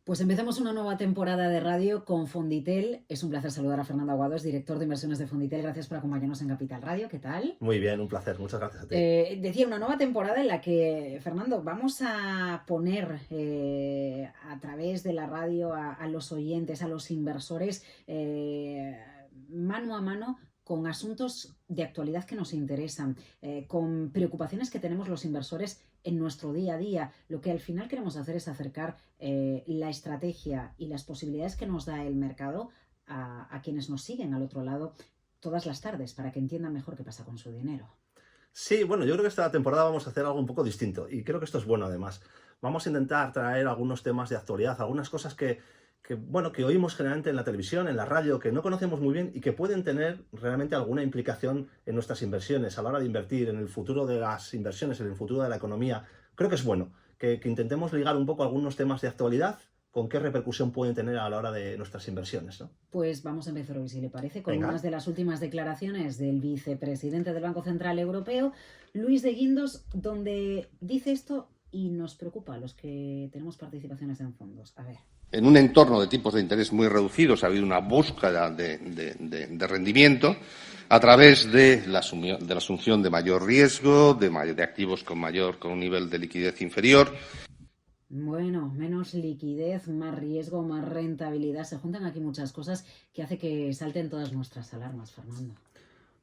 Pues empezamos una nueva temporada de radio con Fonditel. Es un placer saludar a Fernando Aguados, director de inversiones de Fonditel. Gracias por acompañarnos en Capital Radio. ¿Qué tal? Muy bien, un placer. Muchas gracias a ti. Decía, una nueva temporada en la que, Fernando, vamos a poner a través de la radio a los oyentes, a los inversores, mano a mano con asuntos de actualidad que nos interesan, con preocupaciones que tenemos los inversores en nuestro día a día. Lo que al final queremos hacer es acercar la estrategia y las posibilidades que nos da el mercado a quienes nos siguen al otro lado todas las tardes para que entiendan mejor qué pasa con su dinero. Sí, bueno, yo creo que esta temporada vamos a hacer algo un poco distinto y creo que esto es bueno además. Vamos a intentar traer algunos temas de actualidad, algunas cosas que oímos generalmente en la televisión, en la radio, que no conocemos muy bien y que pueden tener realmente alguna implicación en nuestras inversiones a la hora de invertir, en el futuro de las inversiones, en el futuro de la economía. Creo que es bueno que intentemos ligar un poco algunos temas de actualidad con qué repercusión pueden tener a la hora de nuestras inversiones, ¿no? Pues vamos a empezar hoy, si le parece, con Venga. unas de las últimas declaraciones del vicepresidente del Banco Central Europeo, Luis de Guindos, donde dice esto y nos preocupa a los que tenemos participaciones en fondos. A ver. En un entorno de tipos de interés muy reducidos ha habido una búsqueda de rendimiento a través de la asunción de mayor riesgo, de activos con un nivel de liquidez inferior. Bueno, menos liquidez, más riesgo, más rentabilidad. Se juntan aquí muchas cosas que hace que salten todas nuestras alarmas, Fernando.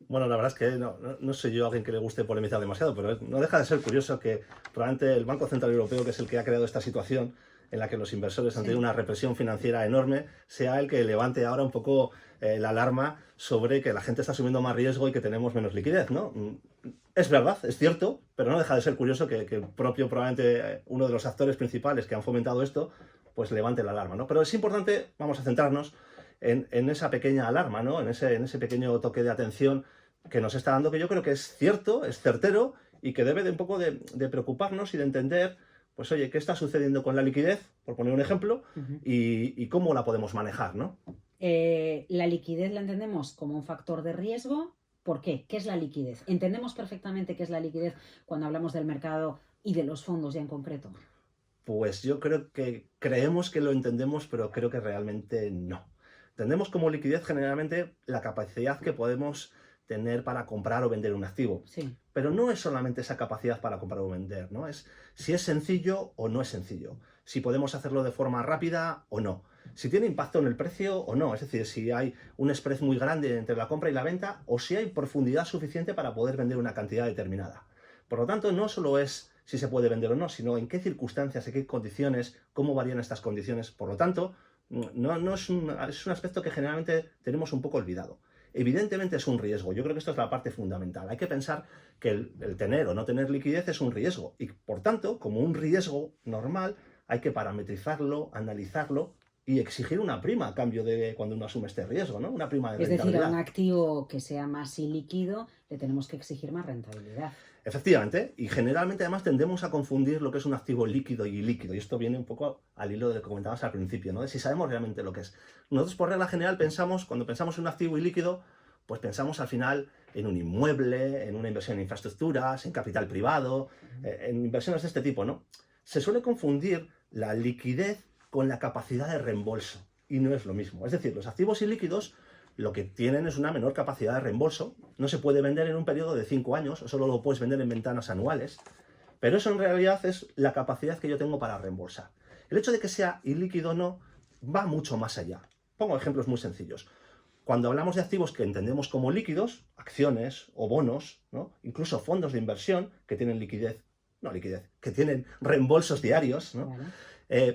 Bueno, la verdad es que no soy yo alguien que le guste polemizar demasiado, pero no deja de ser curioso que probablemente el Banco Central Europeo, que es el que ha creado esta situación en la que los inversores han tenido una represión financiera enorme, sea el que levante ahora un poco la alarma sobre que la gente está asumiendo más riesgo y que tenemos menos liquidez, ¿no? Es verdad, es cierto, pero no deja de ser curioso que el propio, probablemente uno de los actores principales que han fomentado esto, pues levante la alarma, ¿no? Pero es importante, vamos a centrarnos en esa pequeña alarma, ¿no? En ese pequeño toque de atención que nos está dando, que yo creo que es cierto, es certero y que debe de un poco de preocuparnos y de entender, pues oye, ¿qué está sucediendo con la liquidez, por poner un ejemplo, y cómo la podemos manejar, ¿no? La liquidez la entendemos como un factor de riesgo. ¿Por qué? ¿Qué es la liquidez? ¿Entendemos perfectamente qué es la liquidez cuando hablamos del mercado y de los fondos ya en concreto? Pues yo creo que creemos que lo entendemos, pero creo que realmente no. Entendemos como liquidez generalmente la capacidad que podemos tener para comprar o vender un activo. Sí. Pero no es solamente esa capacidad para comprar o vender, ¿no? Es si es sencillo o no es sencillo. Si podemos hacerlo de forma rápida o no. Si tiene impacto en el precio o no. Es decir, si hay un spread muy grande entre la compra y la venta o si hay profundidad suficiente para poder vender una cantidad determinada. Por lo tanto, no solo es si se puede vender o no, sino en qué circunstancias, en qué condiciones, cómo varían estas condiciones. Por lo tanto, no es un aspecto que generalmente tenemos un poco olvidado. Evidentemente es un riesgo, yo creo que esto es la parte fundamental. Hay que pensar que el tener o no tener liquidez es un riesgo y, por tanto, como un riesgo normal, hay que parametrizarlo, analizarlo y exigir una prima a cambio de cuando uno asume este riesgo, ¿no? Una prima de rentabilidad. Es decir, a un activo que sea más ilíquido le tenemos que exigir más rentabilidad. Efectivamente, y generalmente además tendemos a confundir lo que es un activo líquido y ilíquido, y esto viene un poco al hilo de lo que comentabas al principio, ¿no? De si sabemos realmente lo que es. Nosotros por regla general cuando pensamos en un activo ilíquido, pues pensamos al final en un inmueble, en una inversión en infraestructuras, en capital privado, en inversiones de este tipo, ¿no? Se suele confundir la liquidez con la capacidad de reembolso, y no es lo mismo. Es decir, los activos ilíquidos lo que tienen es una menor capacidad de reembolso. No se puede vender en un periodo de 5 años, o solo lo puedes vender en ventanas anuales. Pero eso en realidad es la capacidad que yo tengo para reembolsar. El hecho de que sea ilíquido o no va mucho más allá. Pongo ejemplos muy sencillos. Cuando hablamos de activos que entendemos como líquidos, acciones o bonos, ¿no? Incluso fondos de inversión que tienen que tienen reembolsos diarios, ¿no?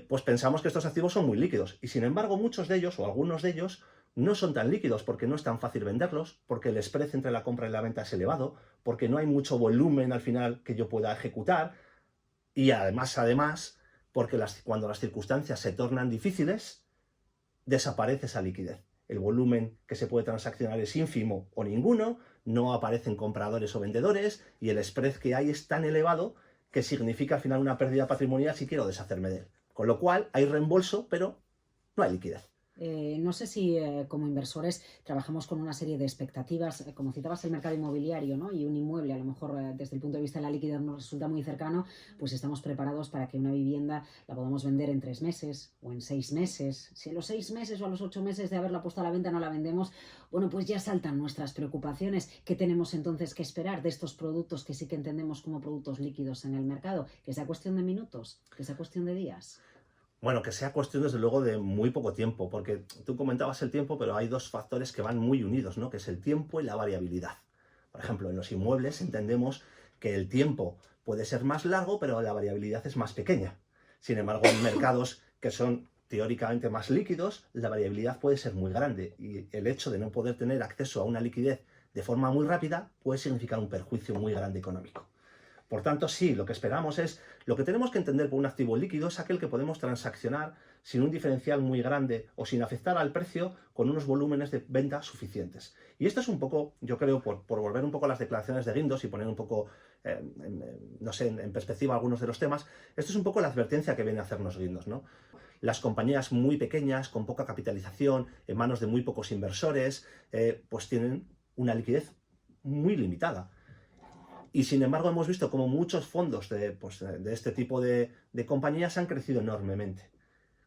Pues pensamos que estos activos son muy líquidos. Y sin embargo, muchos de ellos o algunos de ellos no son tan líquidos porque no es tan fácil venderlos, porque el spread entre la compra y la venta es elevado, porque no hay mucho volumen al final que yo pueda ejecutar y además, porque cuando las circunstancias se tornan difíciles, desaparece esa liquidez. El volumen que se puede transaccionar es ínfimo o ninguno, no aparecen compradores o vendedores y el spread que hay es tan elevado que significa al final una pérdida patrimonial si quiero deshacerme de él. Con lo cual hay reembolso, pero no hay liquidez. No sé si como inversores trabajamos con una serie de expectativas, como citabas el mercado inmobiliario, ¿no? Y un inmueble, a lo mejor desde el punto de vista de la liquidez nos resulta muy cercano, pues estamos preparados para que una vivienda la podamos vender en 3 meses o en 6 meses. Si a los 6 meses o a los 8 meses de haberla puesto a la venta no la vendemos, bueno, pues ya saltan nuestras preocupaciones. ¿Qué tenemos entonces que esperar de estos productos que sí que entendemos como productos líquidos en el mercado? ¿Que sea cuestión de minutos? ¿Que sea cuestión de días? Bueno, que sea cuestión desde luego de muy poco tiempo, porque tú comentabas el tiempo, pero hay dos factores que van muy unidos, ¿no? Que es el tiempo y la variabilidad. Por ejemplo, en los inmuebles entendemos que el tiempo puede ser más largo, pero la variabilidad es más pequeña. Sin embargo, en mercados que son teóricamente más líquidos, la variabilidad puede ser muy grande y el hecho de no poder tener acceso a una liquidez de forma muy rápida puede significar un perjuicio muy grande económico. Por tanto, sí, lo que esperamos es, lo que tenemos que entender por un activo líquido es aquel que podemos transaccionar sin un diferencial muy grande o sin afectar al precio con unos volúmenes de venta suficientes. Y esto es un poco, yo creo, por volver un poco a las declaraciones de Guindos y poner un poco, no sé, en perspectiva algunos de los temas, esto es un poco la advertencia que viene a hacernos Guindos, ¿no? Las compañías muy pequeñas, con poca capitalización, en manos de muy pocos inversores, pues tienen una liquidez muy limitada. Y sin embargo hemos visto como muchos fondos de este tipo de compañías han crecido enormemente.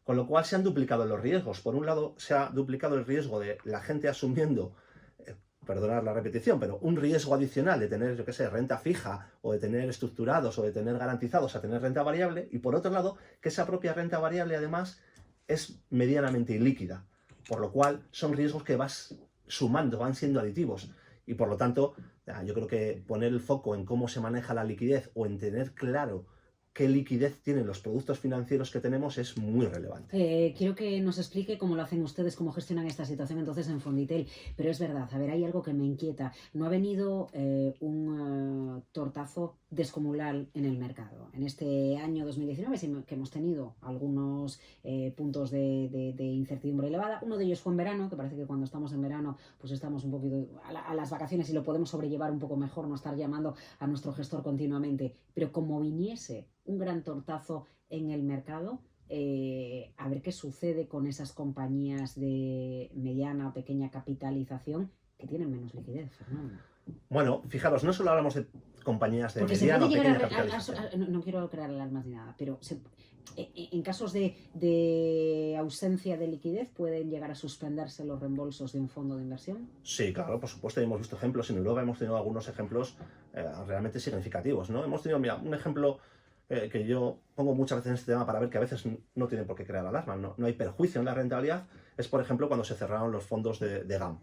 Con lo cual se han duplicado los riesgos. Por un lado se ha duplicado el riesgo de la gente asumiendo, perdonad la repetición, pero un riesgo adicional de tener, yo qué sé, renta fija o de tener estructurados o de tener garantizados a tener renta variable. Y por otro lado, que esa propia renta variable además es medianamente ilíquida. Por lo cual son riesgos que vas sumando, van siendo aditivos. Y por lo tanto, yo creo que poner el foco en cómo se maneja la liquidez o en tener claro qué liquidez tienen los productos financieros que tenemos es muy relevante. Quiero que nos explique cómo lo hacen ustedes, cómo gestionan esta situación entonces en Fonditel. Pero es verdad, a ver, hay algo que me inquieta. No ha venido un tortazo descomunal en el mercado. En este año 2019 sí que hemos tenido algunos puntos de incertidumbre elevada. Uno de ellos fue en verano, que parece que cuando estamos en verano pues estamos un poquito a las vacaciones y lo podemos sobrellevar un poco mejor, no estar llamando a nuestro gestor continuamente. Pero como viniese un gran tortazo en el mercado, a ver qué sucede con esas compañías de mediana o pequeña capitalización que tienen menos liquidez, Fernando. Bueno, fijaros, no solo hablamos de compañías de Porque mediana o se puede pequeña llegar capitalización. no quiero crear alarmas ni nada, pero en casos de ausencia de liquidez pueden llegar a suspenderse los reembolsos de un fondo de inversión. Sí, claro, por supuesto, hemos visto ejemplos. En Europa hemos tenido algunos ejemplos realmente significativos, ¿no? Hemos tenido, mira, un ejemplo que yo pongo muchas veces en este tema para ver que a veces no tienen por qué crear alarma, no hay perjuicio en la rentabilidad, es por ejemplo cuando se cerraron los fondos de GAM.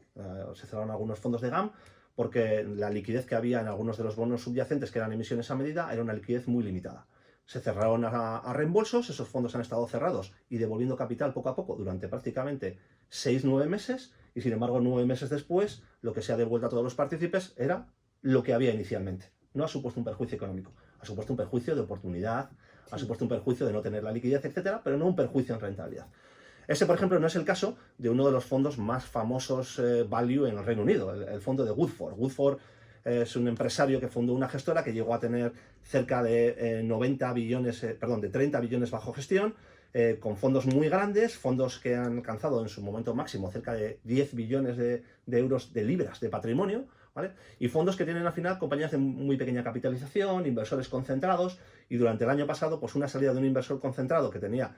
Se cerraron algunos fondos de GAM porque la liquidez que había en algunos de los bonos subyacentes que eran emisiones a medida era una liquidez muy limitada. Se cerraron a reembolsos, esos fondos han estado cerrados y devolviendo capital poco a poco durante prácticamente 6-9 meses y sin embargo 9 meses después lo que se ha devuelto a todos los partícipes era lo que había inicialmente. No ha supuesto un perjuicio económico, ha supuesto un perjuicio de oportunidad, ha supuesto un perjuicio de no tener la liquidez, etcétera, pero no un perjuicio en rentabilidad. Ese, por ejemplo, no es el caso de uno de los fondos más famosos value en el Reino Unido, el fondo de Woodford. Woodford es un empresario que fundó una gestora que llegó a tener cerca de 30 billones bajo gestión, con fondos muy grandes, fondos que han alcanzado en su momento máximo cerca de 10 billones de euros de libras de patrimonio, ¿vale? Y fondos que tienen al final compañías de muy pequeña capitalización, inversores concentrados, y durante el año pasado, pues una salida de un inversor concentrado que tenía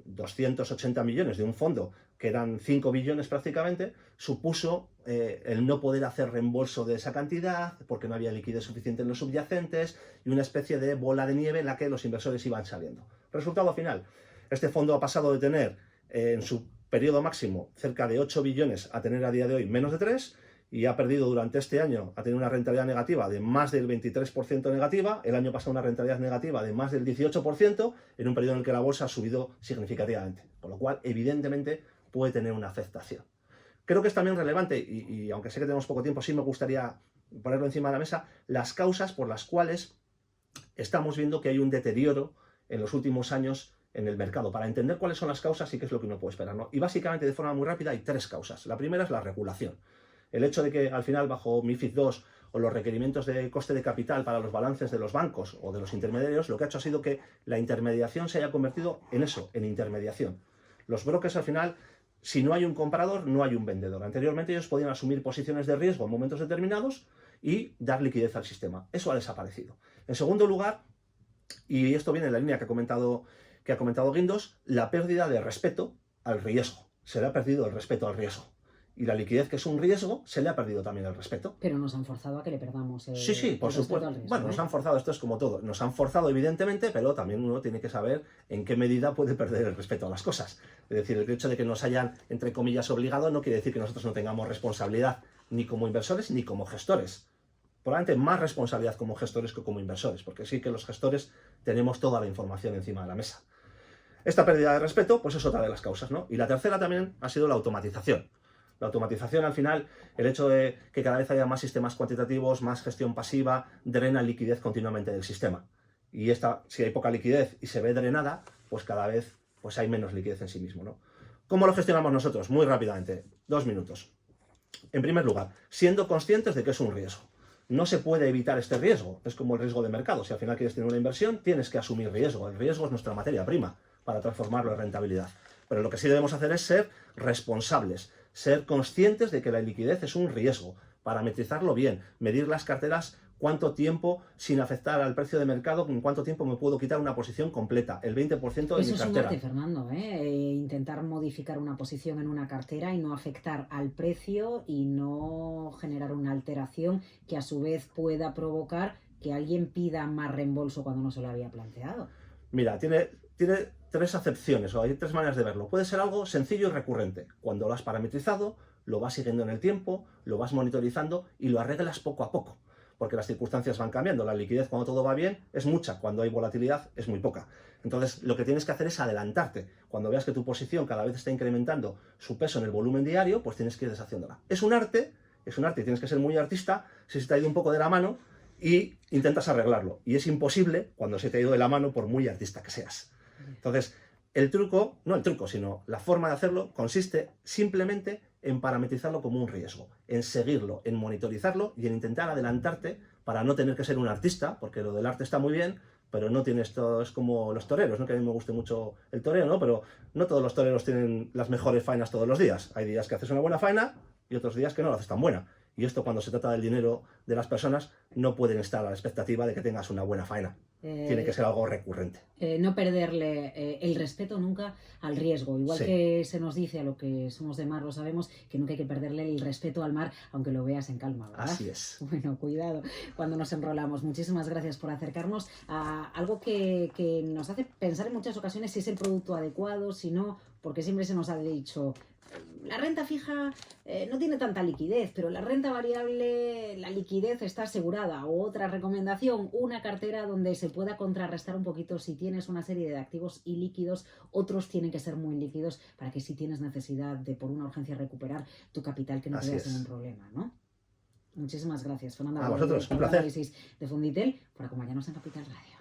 280 millones de un fondo que eran 5 billones prácticamente, supuso el no poder hacer reembolso de esa cantidad porque no había liquidez suficiente en los subyacentes y una especie de bola de nieve en la que los inversores iban saliendo. Resultado final, este fondo ha pasado de tener en su periodo máximo cerca de 8 billones a tener a día de hoy menos de 3 y ha perdido durante este año, ha tenido una rentabilidad negativa de más del 23% negativa, el año pasado una rentabilidad negativa de más del 18%, en un periodo en el que la bolsa ha subido significativamente, con lo cual evidentemente puede tener una afectación. Creo que es también relevante, y aunque sé que tenemos poco tiempo, sí me gustaría ponerlo encima de la mesa, las causas por las cuales estamos viendo que hay un deterioro en los últimos años en el mercado, para entender cuáles son las causas y qué es lo que uno puede esperar, ¿no? Y básicamente de forma muy rápida hay 3 causas. La primera es la regulación. El hecho de que al final bajo MiFID II o los requerimientos de coste de capital para los balances de los bancos o de los intermediarios, lo que ha hecho ha sido que la intermediación se haya convertido en eso, en intermediación. Los brokers al final, si no hay un comprador, no hay un vendedor. Anteriormente ellos podían asumir posiciones de riesgo en momentos determinados y dar liquidez al sistema. Eso ha desaparecido. En segundo lugar, y esto viene en la línea que ha comentado Guindos, la pérdida de respeto al riesgo. Se le ha perdido el respeto al riesgo. Y la liquidez, que es un riesgo, se le ha perdido también el respeto. Pero nos han forzado a que le perdamos Sí, por supuesto. al riesgo, Bueno, nos han forzado, esto es como todo. Nos han forzado, evidentemente, pero también uno tiene que saber en qué medida puede perder el respeto a las cosas. Es decir, el hecho de que nos hayan, entre comillas, obligado no quiere decir que nosotros no tengamos responsabilidad ni como inversores ni como gestores. Probablemente más responsabilidad como gestores que como inversores, porque sí que los gestores tenemos toda la información encima de la mesa. Esta pérdida de respeto, pues es otra de las causas, ¿no? Y la tercera también ha sido la automatización. La automatización, al final, el hecho de que cada vez haya más sistemas cuantitativos, más gestión pasiva, drena liquidez continuamente del sistema. Y si hay poca liquidez y se ve drenada, pues cada vez pues hay menos liquidez en sí mismo, ¿no? ¿Cómo lo gestionamos nosotros? Muy rápidamente, 2 minutos. En primer lugar, siendo conscientes de que es un riesgo. No se puede evitar este riesgo, es como el riesgo de mercado. Si al final quieres tener una inversión, tienes que asumir riesgo. El riesgo es nuestra materia prima para transformarlo en rentabilidad. Pero lo que sí debemos hacer es ser responsables, ser conscientes de que la liquidez es un riesgo, parametrizarlo bien, medir las carteras, cuánto tiempo, sin afectar al precio de mercado, en cuánto tiempo me puedo quitar una posición completa, el 20% de mi cartera. Eso es un arte, Fernando, intentar modificar una posición en una cartera y no afectar al precio y no generar una alteración que a su vez pueda provocar que alguien pida más reembolso cuando no se lo había planteado. Mira, tiene 3 acepciones, o hay 3 maneras de verlo. Puede ser algo sencillo y recurrente. Cuando lo has parametrizado, lo vas siguiendo en el tiempo, lo vas monitorizando y lo arreglas poco a poco, porque las circunstancias van cambiando. La liquidez, cuando todo va bien, es mucha. Cuando hay volatilidad, es muy poca. Entonces, lo que tienes que hacer es adelantarte. Cuando veas que tu posición cada vez está incrementando su peso en el volumen diario, pues tienes que ir deshaciéndola. Es un arte, y tienes que ser muy artista si se te ha ido un poco de la mano y intentas arreglarlo. Y es imposible cuando se te ha ido de la mano por muy artista que seas. Entonces, sino la forma de hacerlo consiste simplemente en parametrizarlo como un riesgo, en seguirlo, en monitorizarlo y en intentar adelantarte para no tener que ser un artista, porque lo del arte está muy bien, pero no tienes todo, es como los toreros, ¿no? Que a mí me guste mucho el toreo, ¿no? Pero no todos los toreros tienen las mejores faenas todos los días. Hay días que haces una buena faena y otros días que no la haces tan buena. Y esto, cuando se trata del dinero de las personas, no pueden estar a la expectativa de que tengas una buena faena. Tiene que ser algo recurrente. No perderle el respeto nunca al riesgo. Igual que se nos dice a lo que somos de mar, lo sabemos, que nunca hay que perderle el respeto al mar, aunque lo veas en calma, ¿verdad? Así es. Bueno, cuidado cuando nos enrolamos. Muchísimas gracias por acercarnos a algo que nos hace pensar en muchas ocasiones si es el producto adecuado, si no, porque siempre se nos ha dicho... La renta fija no tiene tanta liquidez, pero la renta variable, la liquidez está asegurada. O otra recomendación, una cartera donde se pueda contrarrestar un poquito si tienes una serie de activos ilíquidos, otros tienen que ser muy líquidos para que si tienes necesidad de por una urgencia recuperar tu capital, que no te veas en un problema, ¿no? Muchísimas gracias, Fernando. A vosotros, un placer. Análisis de Fonditel por acompañarnos en Capital Radio.